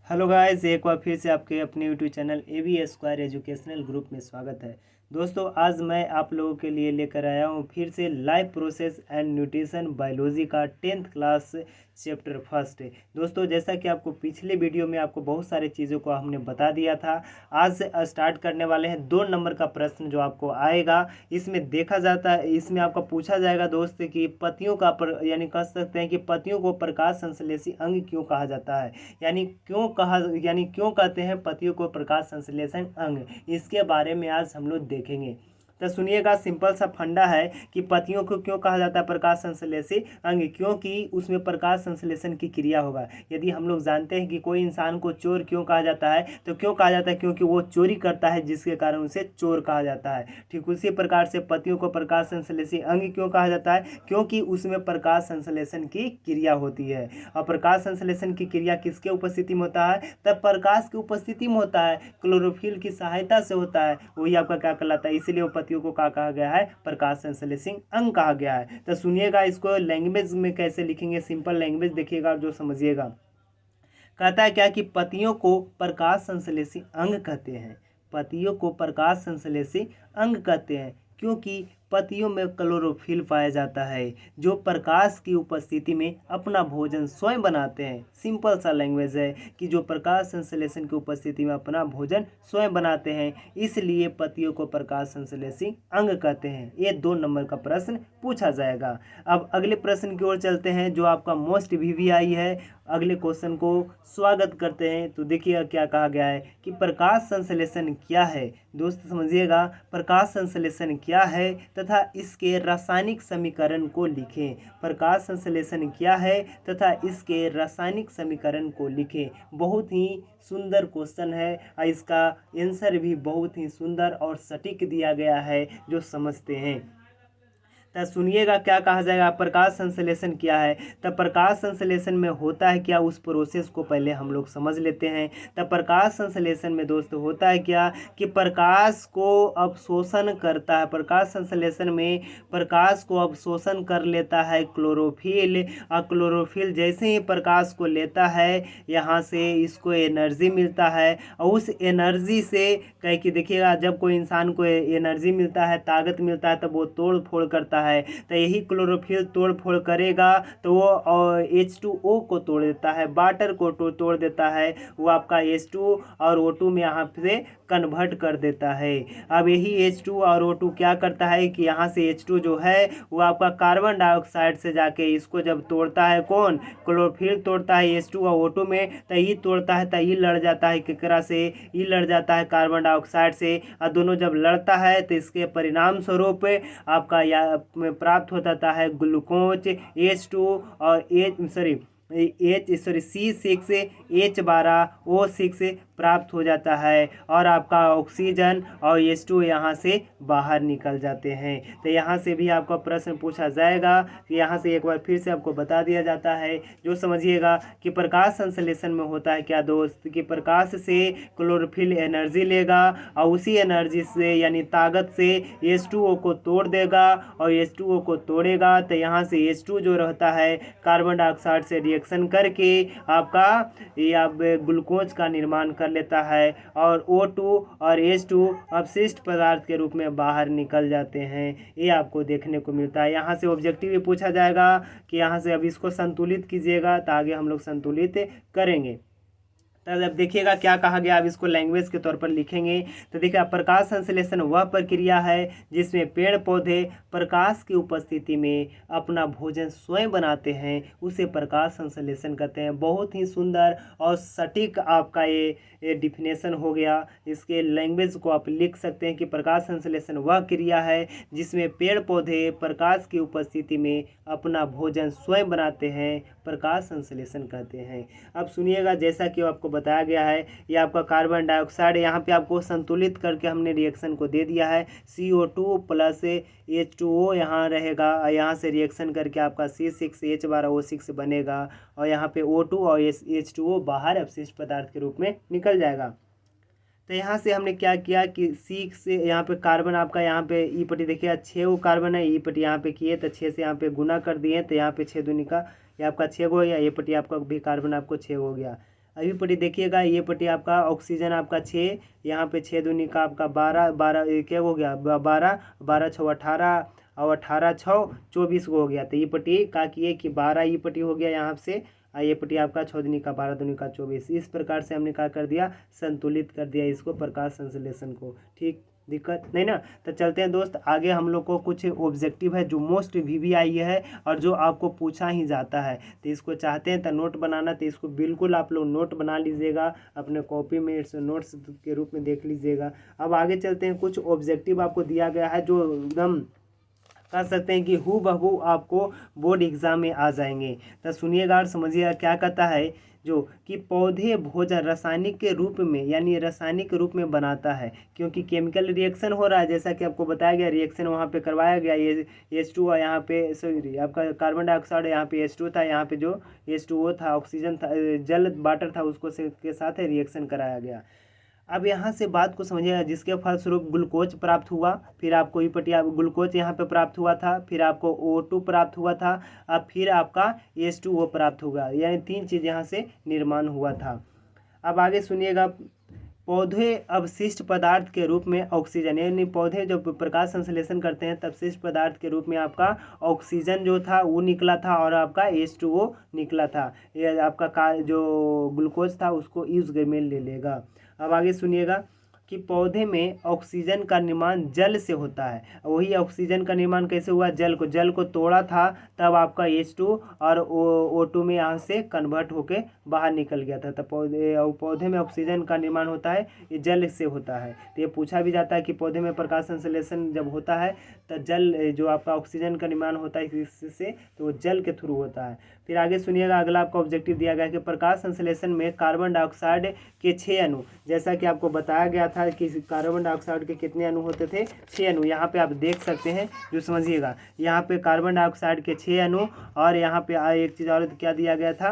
Hello guys, एक बार फिर से आपके अपने यूट्यूब चैनल ए स्क्वायर एजुकेशनल ग्रुप में स्वागत है। दोस्तों, आज मैं आप लोगों के लिए लेकर आया हूँ फिर से life process and nutrition biology का 10th क्लास चैप्टर फर्स्ट। दोस्तों, जैसा कि आपको पिछले वीडियो में आपको बहुत सारी चीज़ों को हमने बता दिया था, आज से स्टार्ट करने वाले हैं 2 नंबर का प्रश्न जो आपको आएगा। इसमें देखा जाता है, इसमें आपका पूछा जाएगा दोस्त कि पत्तियों का यानी कह सकते हैं कि पत्तियों को प्रकाश संश्लेषी अंग क्यों कहा जाता है, यानी क्यों कहते हैं पतियों को प्रकाश संश्लेषण अंग। इसके बारे में आज हम लोग देखेंगे। तो सुनिएगा, सिंपल सा फंडा है कि पतियों को क्यों कहा जाता है प्रकाश संश्लेषी अंग, क्योंकि उसमें प्रकाश संश्लेषण की क्रिया होगा। यदि हम लोग जानते हैं कि कोई इंसान को चोर क्यों कहा जाता है, तो क्यों कहा जाता है, क्योंकि वो चोरी करता है, जिसके कारण उसे चोर कहा जाता है। ठीक उसी प्रकार से पतियों को प्रकाश संश्लेषी अंग क्यों कहा जाता है, क्योंकि उसमें प्रकाश संश्लेषण की क्रिया होती है। और प्रकाश संश्लेषण की क्रिया किसके उपस्थिति में होता है, तब प्रकाश की उपस्थिति में होता है, क्लोरोफिल की सहायता से होता है। वही आपका क्या कहलाता है, इसीलिए वो पत्तियों को क्या कहा गया है, प्रकाश संश्लेषी अंग कहा गया है। तो सुनिएगा, इसको लैंग्वेज में कैसे लिखेंगे, सिंपल लैंग्वेज देखिएगा जो समझिएगा। कहता है क्या कि पत्तियों को प्रकाश संश्लेषी अंग कहते हैं। पत्तियों को प्रकाश संश्लेषी अंग कहते हैं क्योंकि पत्तियों में क्लोरोफिल पाया जाता है, जो प्रकाश की उपस्थिति में अपना भोजन स्वयं बनाते हैं। सिंपल सा लैंग्वेज है कि जो प्रकाश संश्लेषण की उपस्थिति में अपना भोजन स्वयं बनाते हैं, इसलिए पत्तियों को प्रकाश संश्लेषी अंग कहते हैं। ये 2 नंबर का प्रश्न पूछा जाएगा। अब अगले प्रश्न की ओर चलते हैं, जो आपका मोस्ट वीवीआई है। अगले क्वेश्चन को स्वागत करते हैं। तो देखिएगा क्या कहा गया है कि प्रकाश संश्लेषण क्या है। दोस्त समझिएगा, प्रकाश संश्लेषण क्या है तथा इसके रासायनिक समीकरण को लिखें। प्रकाश संश्लेषण क्या है तथा इसके रासायनिक समीकरण को लिखें। बहुत ही सुंदर क्वेश्चन है और इसका आंसर भी बहुत ही सुंदर और सटीक दिया गया है, जो समझते हैं। तो सुनिएगा क्या कहा जाएगा, प्रकाश संश्लेषण क्या है। तब प्रकाश संश्लेषण में होता है क्या, उस प्रोसेस को पहले हम लोग समझ लेते हैं। तब प्रकाश संश्लेषण में दोस्तों होता है क्या कि प्रकाश को अवशोषण करता है। प्रकाश संश्लेषण में प्रकाश को अवशोषण कर लेता है क्लोरोफिल, और क्लोरोफिल जैसे ही प्रकाश को लेता है, यहाँ से इसको एनर्जी मिलता है। और उस एनर्जी से कह के देखिएगा, जब कोई इंसान को एनर्जी मिलता है, ताकत मिलता है, तब वो तोड़ फोड़ करता है। तो यही क्लोरोफिल तोड़ फोड़ करेगा तो वो H2O को तोड़ देता है, वाटर को तोड़ देता है। वो आपका H2 और O2 में यहाँ से कन्वर्ट कर देता है। अब यही H2 और O2 क्या करता है कि यहाँ से H2 जो है वो आपका कार्बन डाइऑक्साइड से जाके इसको जब तोड़ता है, कौन, क्लोरोफिल तोड़ता है H2 और O2 में, तो ये तोड़ता है, तो ये लड़ जाता है केकरा से, ये लड़ जाता है कार्बन डाइऑक्साइड से। और दोनों जब लड़ता है तो इसके परिणाम स्वरूप आपका प्राप्त होता है ग्लूकोज H2 और C6H12O6 प्राप्त हो जाता है, और आपका ऑक्सीजन और H2 यहाँ से बाहर निकल जाते हैं। तो यहाँ से भी आपका प्रश्न पूछा जाएगा कि यहाँ से एक बार फिर से आपको बता दिया जाता है, जो समझिएगा कि प्रकाश संश्लेषण में होता है क्या दोस्त, कि प्रकाश से क्लोरोफिल एनर्जी लेगा और उसी एनर्जी से यानी ताकत से H2O को तोड़ देगा, और H2O को तोड़ेगा तो यहाँ से H2 जो रहता है कार्बन डाइऑक्साइड से रिएक्शन करके आपका ग्लूकोज का निर्माण कर लेता है, और O2 और H2 अपशिष्ट पदार्थ के रूप में बाहर निकल जाते हैं। ये आपको देखने को मिलता है। यहाँ से ऑब्जेक्टिव भी पूछा जाएगा कि यहाँ से अब इसको संतुलित कीजिएगा, तो आगे हम लोग संतुलित करेंगे। तो अब देखिएगा क्या कहा गया, अब इसको लैंग्वेज के तौर पर लिखेंगे। तो देखिए, प्रकाश संश्लेषण वह प्रक्रिया है जिसमें पेड़ पौधे प्रकाश की उपस्थिति में अपना भोजन स्वयं बनाते हैं, उसे प्रकाश संश्लेषण कहते हैं। बहुत ही सुंदर और सटीक आपका ये डिफिनेशन हो गया। इसके लैंग्वेज को आप लिख सकते हैं कि प्रकाश संश्लेषण वह क्रिया है जिसमें पेड़ पौधे प्रकाश की उपस्थिति में अपना भोजन स्वयं बनाते हैं, प्रकाश संश्लेषण कहते हैं। अब सुनिएगा, जैसा कि आपको बताया गया है, ये आपका कार्बन डाइऑक्साइड यहाँ पे आपको संतुलित करके हमने रिएक्शन को दे दिया है। CO2 प्लस H2O यहाँ रहेगा, और यहाँ से रिएक्शन करके आपका C6H12O6 बनेगा, और यहाँ पे O2 और H2O बाहर अपशिष्ट पदार्थ के रूप में निकल जाएगा। तो यहाँ से हमने क्या किया कि सी से यहाँ पे कार्बन आपका यहाँ पे ई पट्टी देखिए 6 वो कार्बन है, ई पट्टी यहाँ पे किए तो 6 से यहाँ पे गुना कर दिए, तो यहाँ पे 6 दूनी का ये आपका 6 हो गया, ये पट्टी आपका भी कार्बन आपको 6 हो गया। अभी पट्टी देखिएगा, ये पट्टी आपका ऑक्सीजन आपका 6, यहाँ पे 6 दूनी का आपका 12, 12 क्या हो गया 12, 12 छः 18 और 18 छः 24 को हो गया। तो ये पट्टी का किए कि 12 ये पट्टी हो गया यहाँ से, ये पट्टी आपका 6 दूनी का 12 दूनी का 24। इस प्रकार से हमने क्या कर दिया, संतुलित कर दिया इसको, प्रकाश संश्लेषण को। ठीक, दिक्कत नहीं ना। तो चलते हैं दोस्त आगे, हम लोग को कुछ ऑब्जेक्टिव है जो मोस्ट वीवीआई है और जो आपको पूछा ही जाता है। तो इसको चाहते हैं तो नोट बनाना, तो इसको बिल्कुल आप लोग नोट बना लीजिएगा अपने कॉपी में, इस नोट्स के रूप में देख लीजिएगा। अब आगे चलते हैं, कुछ ऑब्जेक्टिव आपको दिया गया है जो एकदम कह सकते हैं कि हूबहू आपको बोर्ड एग्जाम में आ जाएंगे। तो सुनिएगा और समझिएगा क्या कहता है, जो कि पौधे भोजन रासायनिक के रूप में, यानी रासायनिक रूप में बनाता है, क्योंकि केमिकल रिएक्शन हो रहा है जैसा कि आपको बताया गया, रिएक्शन वहाँ पे करवाया गया। ये H2 यहाँ पे, सॉरी आपका कार्बन डाइऑक्साइड यहाँ पे H2 था, यहाँ पे जो H2O था, ऑक्सीजन था, जल वाटर था, उसको से के साथ रिएक्शन कराया गया। अब यहाँ से बात को समझिएगा, जिसके फलस्वरूप ग्लूकोज प्राप्त हुआ, फिर आपको ये पटिया ग्लूकोज यहाँ पे प्राप्त हुआ था, फिर आपको O2 प्राप्त हुआ था, अब फिर आपका H2O प्राप्त हुआ, यानी 3 चीज़ यहाँ से निर्माण हुआ था। अब आगे सुनिएगा, पौधे अवशिष्ट पदार्थ के रूप में ऑक्सीजन, यानी पौधे जो प्रकाश संश्लेषण करते हैं तब अवशिष्ट पदार्थ के रूप में आपका ऑक्सीजन जो था वो निकला था और आपका H2O निकला था। ये आपका जो ग्लूकोज था उसको यूज में ले लेगा। अब आगे सुनिएगा कि पौधे में ऑक्सीजन का निर्माण जल से होता है। वही ऑक्सीजन का निर्माण कैसे हुआ, जल को तोड़ा था तब आपका H2 और O2 में यहाँ से कन्वर्ट होके बाहर निकल गया था। तब पौधे में ऑक्सीजन का निर्माण होता है, ये जल से होता है। तो ये पूछा भी जाता है कि पौधे में प्रकाश संश्लेषण जब होता है तो जल जो आपका ऑक्सीजन का निर्माण होता है इससे, तो वो जल के थ्रू होता है। फिर आगे सुनिएगा, अगला आपका ऑब्जेक्टिव दिया गया कि प्रकाश संश्लेषण में कार्बन डाइऑक्साइड के 6 अणु, जैसा कि आपको बताया गया था कि कार्बन डाइऑक्साइड के कितने अणु होते थे, 6 अणु। यहाँ पे आप देख सकते हैं, जो समझिएगा यहाँ पे कार्बन डाइऑक्साइड के 6 अणु, और यहाँ पे एक चीज़ और क्या दिया गया था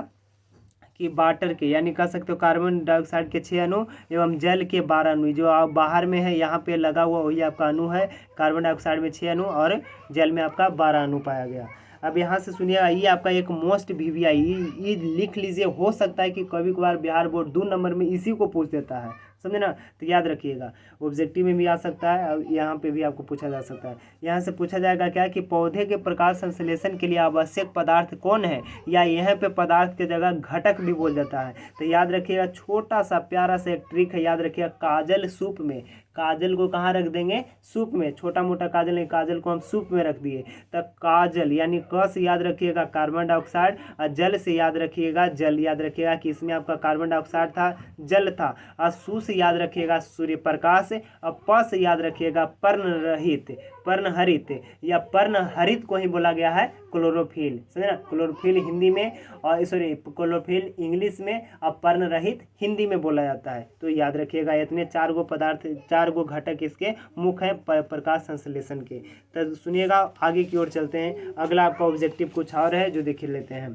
कि वाटर के, यानी कह सकते हो कार्बन डाइऑक्साइड के 6 अणु एवं जल के 12 अणु। जो आप बाहर में है यहाँ पे लगा हुआ वही आपका अणु है, कार्बन डाइऑक्साइड में 6 अणु और जल में आपका 12 अणु पाया गया। अब यहाँ से सुनिएगा, ये आपका एक मोस्ट वीवीआई, ये लिख लीजिए, हो सकता है कि कभी कभार बिहार बोर्ड 2 नंबर में इसी को पूछ देता है, समझे ना। तो याद रखिएगा, ऑब्जेक्टिव में भी आ सकता है और यहाँ पे भी आपको पूछा जा सकता है। यहाँ से पूछा जाएगा क्या कि पौधे के प्रकाश संश्लेषण के लिए आवश्यक पदार्थ कौन है, या यहाँ पे पदार्थ के जगह घटक भी बोल जाता है। तो याद रखिएगा, छोटा सा प्यारा सा एक ट्रिक है, याद रखिएगा, काजल सूप में, काजल को कहाँ रख देंगे, सूप में, छोटा मोटा काजल नहीं, काजल को हम सूप में रख दिए। तो काजल यानी क से याद रखिएगा कार्बन डाइऑक्साइड, और जल से याद रखिएगा जल, याद रखिएगा कि इसमें आपका कार्बन डाइऑक्साइड था, जल था, और सू से याद रखिएगा सूर्य प्रकाश, और प से याद रखिएगा पर्णरहित, पर्णहरित, या पर्णहरित को ही बोला गया है क्लोरोफिल, समझे ना। क्लोरोफिल हिंदी में, और सॉरी क्लोरोफिल इंग्लिश में, और पर्णरहित हिंदी में बोला जाता है। तो याद रखिएगा, इतने 4 गो पदार्थ, 4 गो घटक इसके मुख्य हैं प्रकाश संश्लेषण के। तो सुनिएगा, आगे की ओर चलते हैं। अगला आपका ऑब्जेक्टिव कुछ और है, जो देख लेते हैं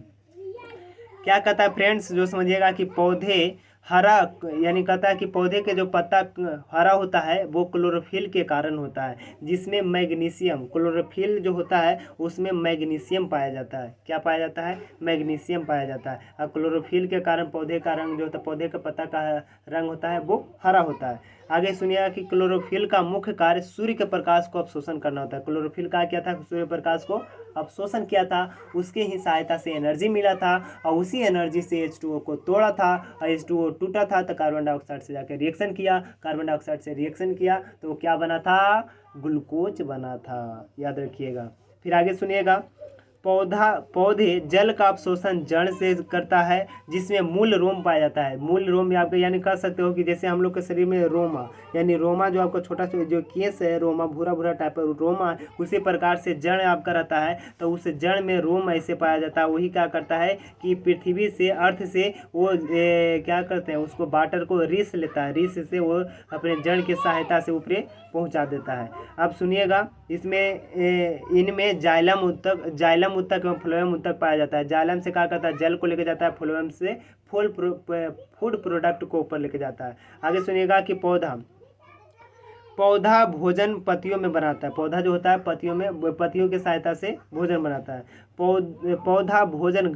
क्या कहता है फ्रेंड्स, जो समझिएगा कि पौधे हरा, यानी कहता है कि पौधे के जो पत्ता हरा होता है वो क्लोरोफिल के कारण होता है, जिसमें मैग्नीशियम, क्लोरोफिल जो होता है उसमें मैग्नीशियम पाया जाता है। क्या पाया जाता है, मैग्नीशियम पाया जाता है। और क्लोरोफिल के कारण पौधे का रंग जो होता है, पौधे का पत्ता का रंग होता है वो हरा होता है। आगे सुनिएगा कि क्लोरोफिल का मुख्य कार्य सूर्य के प्रकाश को अवशोषण करना होता है। क्लोरोफिल का क्या था, सूर्य प्रकाश को अवशोषण किया था, उसके ही सहायता से एनर्जी मिला था, और उसी एनर्जी से H2O को तोड़ा था, और H2O टूटा था तो कार्बन डाइऑक्साइड से जाकर रिएक्शन किया, कार्बन डाइऑक्साइड से रिएक्शन किया तो वो क्या बना था, ग्लूकोज बना था, याद रखिएगा। फिर आगे सुनिएगा, पौधे जल का अवशोषण जड़ से करता है, जिसमें मूल रोम पाया जाता है। मूल रोम आपका, यानी कह सकते हो कि जैसे हम लोग के शरीर में रोमा, यानी रोमा जो आपका छोटा जो केस है, रोमा भूरा भूरा टाइप का रोमा, उसी प्रकार से जड़ आपका रहता है, तो उस जड़ में रोम ऐसे पाया जाता है। वही क्या करता है कि पृथ्वी से, अर्थ से वो क्या करते हैं, उसको वाटर को रिस लेता है, रिस से वो अपने जड़ की सहायता से ऊपर पहुंचा देता है। अब सुनिएगा, इसमें इनमें जाइलम उत्तक एवं फ्लोएम उत्तक पाया जाता है। जाइलम से क्या करता है, जल को लेकर जाता है, फ्लोएम से फूड प्रोडक्ट को ऊपर लेकर जाता है। आगे सुनिएगा कि पौधा भोजन पत्तियों में बनाता है। पौधा जो होता है पत्तियों में, पत्तियों की सहायता से भोजन बनाता है। पौधा भोजन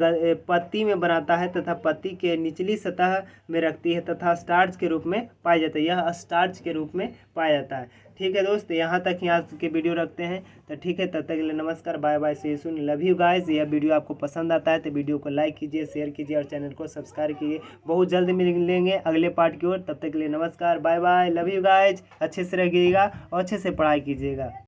पत्ती में बनाता है तथा पत्ती के निचली सतह में रखती है तथा स्टार्च के रूप में पाया जाता है। यह स्टार्च के रूप में पाया जाता है। ठीक है दोस्त, यहाँ तक ही आज के वीडियो रखते हैं। तो ठीक है, तब तक के लिए नमस्कार, bye bye, see you soon, love you guys. यह वीडियो आपको पसंद आता है तो वीडियो को लाइक कीजिए, शेयर कीजिए और चैनल को सब्सक्राइब कीजिए। बहुत जल्द मिलेंगे अगले पार्ट की ओर। तब तक के लिए नमस्कार, bye bye, love you guys. अच्छे से रहिएगा और अच्छे से पढ़ाई कीजिएगा।